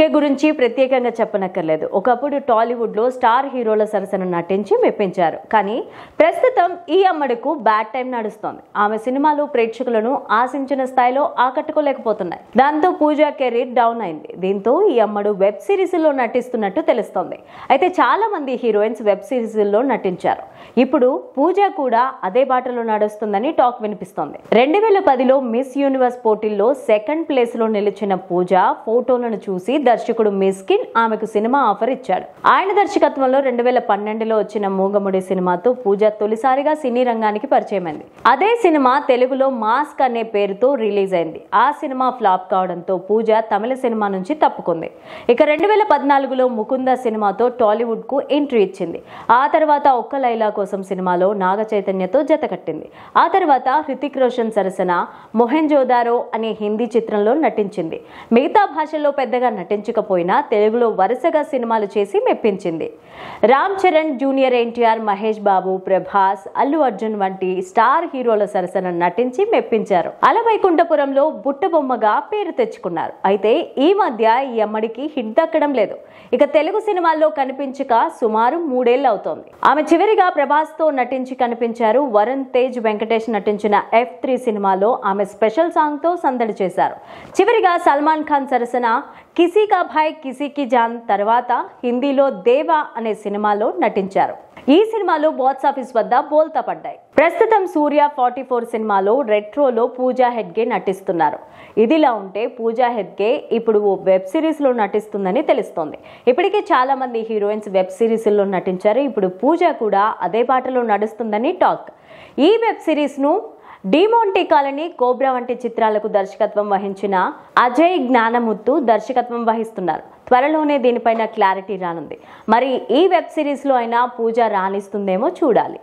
ఈకే గురించి ప్రత్యేకంగా చెప్పనక్కర్లేదు. ఒకప్పుడు టాలీవుడ్ లో స్టార్ హీరోల సరసన నటించి మెప్పించారు. కానీ ప్రస్తుతం ఈ అమ్మడికు బ్యాడ్ టైం నడుస్తోంది. ఆమె సినిమాలు ప్రేక్షకులను ఆశించిన స్థాయిలో ఆకట్టుకోలేకపోతున్నాయి. దాంతో పూజా కెరీర్ డౌన్ అయింది. దీంతో ఈ అమ్మడు వెబ్ సిరీస్ లో నటిస్తున్నట్టు తెలుస్తోంది. అయితే చాలా మంది హీరోయిన్స్ వెబ్ సిరీస్ లో నటించారు. ఇప్పుడు పూజ కూడా అదే బాటలో నడుస్తుందని టాక్ వినిపిస్తోంది. 2010లో మిస్ యూనివర్స్ పోటీల్లో సెకండ్ ప్లేస్ లో నిలిచిన పూజ ఫోటోలను చూసి దర్శకుడు మిస్కిన్ ఆమెకు సినిమా ఆఫర్ ఇచ్చాడు. ఆయన దర్శకత్వంలో 2012లో వచ్చిన మూగముడి సినిమాతో పూజ తొలిసారిగా సినీ రంగానికి పరిచయమైంది. అదే సినిమా తెలుగులో మాస్క్ అనే పేరుతో రిలీజ్ అయింది. ఆ సినిమా ఫ్లాప్ కావడంతో పూజ తమిళ సినిమా నుంచి తప్పుకుంది. ఇక 2014లో ముకుంద సినిమాతో టాలీవుడ్ కు ఎంట్రీ ఇచ్చింది. ఆ తర్వాత ఒక్క లైలా కోసం సినిమాలో నాగ చైతన్యతో జతకట్టింది. ఆ తర్వాత హృతిక్ రోషన్ సరసన మొహెంజోదారో అనే హిందీ చిత్రంలో నటించింది. మిగతా భాషల్లో పెద్దగా నటించకపోయినా తెలుగులో వరుసగా సినిమాలు చేసి మెప్పించింది. రామ్ చరణ్, జూనియర్ ఎన్టీఆర్, మహేష్ బాబు, ప్రభాస్, అల్లు అర్జున్ వంటి స్టార్ హీరోల సరసన నటించి మెప్పించారు. అలవైకుంఠపురంలో బుట్టబొమ్మగా పేరు తెచ్చుకున్నారు. అయితే ఈ మధ్య ఈ అమ్మడికి హిట్ దక్కడం లేదు. ఇక తెలుగు సినిమాల్లో కనిపించక సుమారు 3 ఏళ్లు అవుతోంది. ఆమె చివరిగా ప్రభాస్ తో నటించి కనిపించారు. వరుణ్ తేజ్, వెంకటేష్ నటించిన F3 సినిమాలో ఆమె స్పెషల్ సాంగ్ తో సందడి చేశారు. చివరిగా సల్మాన్ ఖాన్ సరసన కిసీ కా భాయ్ కిసీ కి జాన్ తర్వాత హిందీలో దేవా అనే సినిమాలో నటించారు. ఈ సినిమాలో బాక్స్ ఆఫీస్ వద్ద బోల్తా పడ్డాయి. ప్రస్తుతం సూర్య 44 సినిమాలో రెట్రోలో పూజా హెగ్డే నటిస్తున్నారు. ఇదిలా ఉంటే పూజా హెగ్డే ఇప్పుడు ఓ వెబ్ సిరీస్ లో నటిస్తుందని తెలుస్తోంది. ఇప్పటికే చాలా మంది హీరోయిన్స్ వెబ్ సిరీస్ లో నటించారు. ఇప్పుడు పూజ కూడా అదే బాటలో నడుస్తుందని టాక్. ఈ వెబ్ సిరీస్ ను డిమోంటీ కాలనీ, కోబ్రా వంటి చిత్రాలకు దర్శకత్వం వహించిన అజయ్ జ్ఞానముత్తు దర్శకత్వం వహిస్తున్నారు. త్వరలోనే దీనిపైన క్లారిటీ రానుంది. మరి ఈ వెబ్ సిరీస్ లో అయినా పూజ రాణిస్తుందేమో చూడాలి.